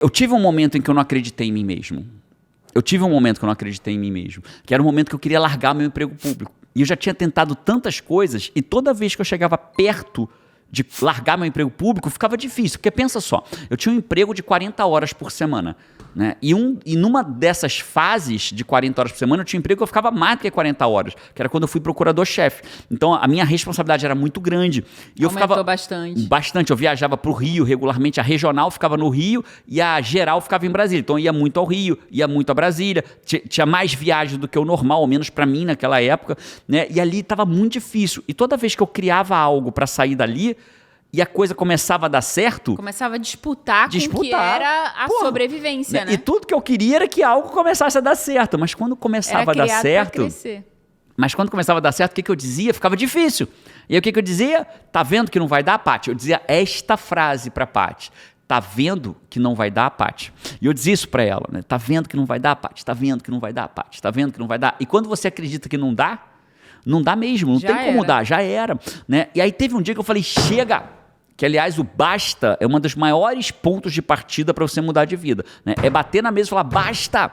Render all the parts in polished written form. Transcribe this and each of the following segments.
Eu tive um momento em que eu não acreditei em mim mesmo. Que era um momento que eu queria largar meu emprego público. E eu já tinha tentado tantas coisas, e toda vez que eu chegava perto de largar meu emprego público, ficava difícil. Porque pensa só, eu tinha um emprego de 40 horas por semana. Né? E numa dessas fases de 40 horas por semana, eu tinha um emprego que eu ficava mais do que 40 horas, que era quando eu fui procurador-chefe. Então, a minha responsabilidade era muito grande. E eu ficava bastante. Bastante. Eu viajava para o Rio regularmente, a regional ficava no Rio e a geral ficava em Brasília. Então, eu ia muito ao Rio, ia muito a Brasília, tinha mais viagens do que o normal, ao menos para mim naquela época. Né? E ali estava muito difícil. E toda vez que eu criava algo para sair dali, e a coisa começava a dar certo... Começava a disputar com o que era a sobrevivência, né? E tudo que eu queria era que algo começasse a dar certo. Mas quando começava a dar certo... Mas quando começava a dar certo, o que eu dizia? Ficava difícil. E aí o que eu dizia? Tá vendo que não vai dar, Paty? Eu dizia esta frase pra Paty. Tá vendo que não vai dar, Paty? E eu dizia isso pra ela, né? Tá vendo que não vai dar, Paty? Tá vendo que não vai dar, Paty? Tá vendo que não vai dar? E quando você acredita que não dá mesmo. Não tem como dar, já era. Né? E aí teve um dia que eu falei, chega... Que, aliás, o basta é um dos maiores pontos de partida para você mudar de vida. Né? É bater na mesa e falar, basta!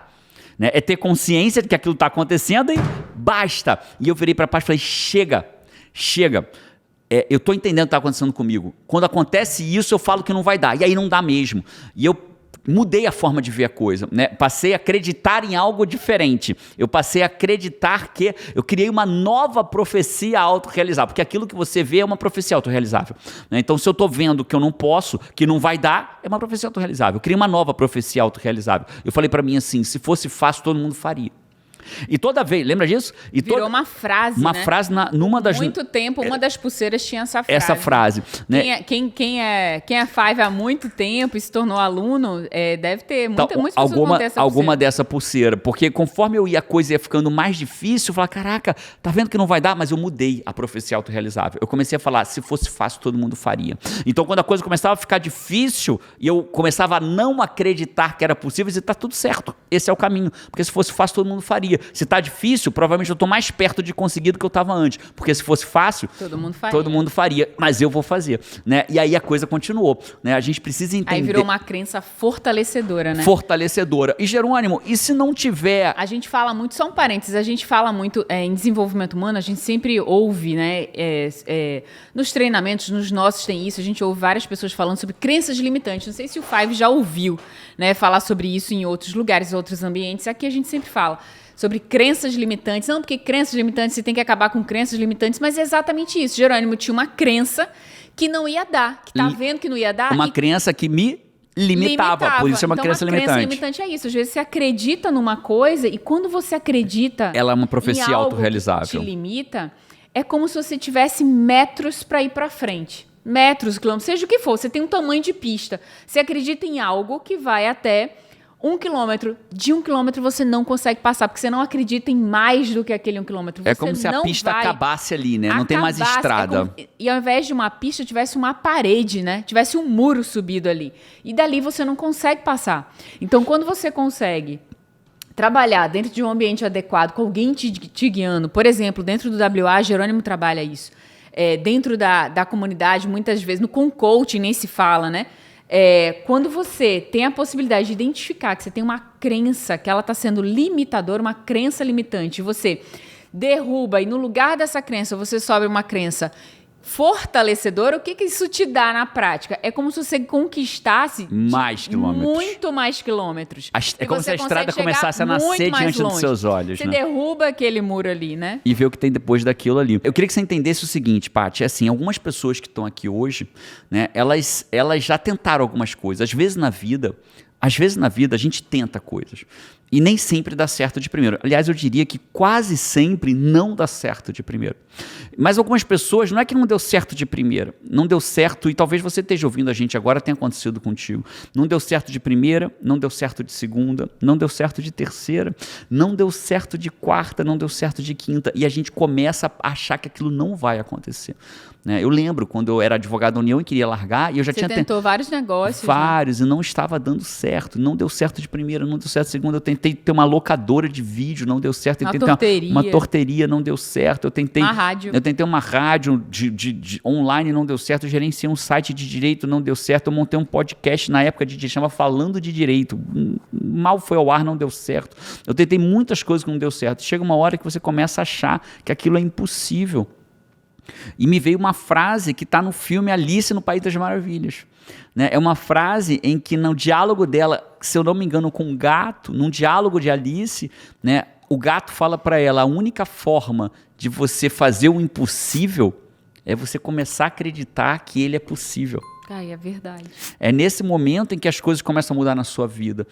Né? É ter consciência de que aquilo está acontecendo e basta! E eu virei para a Paty e falei, chega. Eu estou entendendo o que está acontecendo comigo. Quando acontece isso, eu falo que não vai dar. E aí não dá mesmo. E eu mudei a forma de ver a coisa, né? Passei a acreditar em algo diferente. Eu passei a acreditar que eu criei uma nova profecia autorrealizável, porque aquilo que você vê é uma profecia autorrealizável. Né? Então, se eu estou vendo que eu não posso, que não vai dar, é uma profecia autorrealizável. Eu criei uma nova profecia autorrealizável. Eu falei para mim assim, se fosse fácil, todo mundo faria. E toda vez, lembra disso? Virou uma frase, uma frase numa das... Muito tempo, uma das pulseiras tinha essa frase. Essa frase. Né? Quem é Five há muito tempo e se tornou aluno, deve ter muitas pessoas vão ter essa pulseira. Alguma dessa pulseira. Porque conforme a coisa ia ficando mais difícil, eu falava, caraca, tá vendo que não vai dar? Mas eu mudei a profecia autorrealizável. Eu comecei a falar, se fosse fácil, todo mundo faria. Então, quando a coisa começava a ficar difícil e eu começava a não acreditar que era possível, eu dizia, tá tudo certo. Esse é o caminho. Porque se fosse fácil, todo mundo faria. Se está difícil, provavelmente eu estou mais perto de conseguir do que eu estava antes. Porque se fosse fácil, todo mundo faria. Mas eu vou fazer. Né? E aí a coisa continuou. Né? A gente precisa entender... Aí virou uma crença fortalecedora, né? Fortalecedora. E, Jerônimo, e se não tiver... A gente fala muito, só um parênteses, a gente fala muito em desenvolvimento humano, a gente sempre ouve, né? Nos treinamentos, nos nossos tem isso, a gente ouve várias pessoas falando sobre crenças limitantes. Não sei se o Five já ouviu, né, falar sobre isso em outros lugares, outros ambientes. Aqui a gente sempre fala sobre crenças limitantes. Não, porque crenças limitantes, você tem que acabar com crenças limitantes, mas é exatamente isso. Jerônimo tinha uma crença que não ia dar, que tá vendo que não ia dar. Uma crença que me limitava, por isso é uma crença limitante. Então, a crença limitante é isso. Às vezes você acredita numa coisa e quando você acredita... Ela é uma profecia autorrealizável. Te limita, é como se você tivesse metros para ir para frente. Metros, quilômetros, seja o que for. Você tem um tamanho de pista. Você acredita em algo que vai até... 1 quilômetro, de 1 quilômetro você não consegue passar, porque você não acredita em mais do que aquele 1 quilômetro. É como se a pista acabasse ali, né? Não tem mais estrada. E ao invés de uma pista, tivesse uma parede, né? Tivesse um muro subido ali. E dali você não consegue passar. Então, quando você consegue trabalhar dentro de um ambiente adequado, com alguém te guiando, por exemplo, dentro do WA, Jerônimo trabalha isso. Dentro da comunidade, muitas vezes, com coaching nem se fala, né? Quando você tem a possibilidade de identificar que você tem uma crença, que ela está sendo limitadora, uma crença limitante, você derruba e no lugar dessa crença você sobe uma crença fortalecedora, o que isso te dá na prática? É como se você conquistasse mais quilômetros. Muito mais quilômetros. É como se a estrada começasse a nascer diante dos seus olhos. Você derruba aquele muro ali, né? E vê o que tem depois daquilo ali. Eu queria que você entendesse o seguinte, Paty, assim, algumas pessoas que estão aqui hoje, né, elas já tentaram algumas coisas. Às vezes na vida a gente tenta coisas. E nem sempre dá certo de primeiro. Aliás, eu diria que quase sempre não dá certo de primeiro. Mas algumas pessoas, não é que não deu certo de primeira. Não deu certo, e talvez você esteja ouvindo a gente agora, tenha acontecido contigo. Não deu certo de primeira, não deu certo de segunda, não deu certo de terceira, não deu certo de quarta, não deu certo de quinta. E a gente começa a achar que aquilo não vai acontecer. Né? Eu lembro quando eu era advogado da União e queria largar, e eu já Você tentou vários negócios. Vários, né? E não estava dando certo. Não deu certo de primeira, não deu certo de segunda. Eu tentei ter uma locadora de vídeo, não deu certo. Eu tentei uma torteria, não deu certo. Eu tentei uma rádio de online, não deu certo. Eu gerenciei um site de direito, não deu certo. Eu montei um podcast na época de chama Falando de Direito. Mal foi ao ar, não deu certo. Eu tentei muitas coisas que não deu certo. Chega uma hora que você começa a achar que aquilo é impossível. E me veio uma frase que está no filme Alice no País das Maravilhas. Né? É uma frase em que no diálogo dela, se eu não me engano, com o gato, num diálogo de Alice, né, o gato fala para ela, a única forma de você fazer o impossível é você começar a acreditar que ele é possível. É verdade. É nesse momento em que as coisas começam a mudar na sua vida.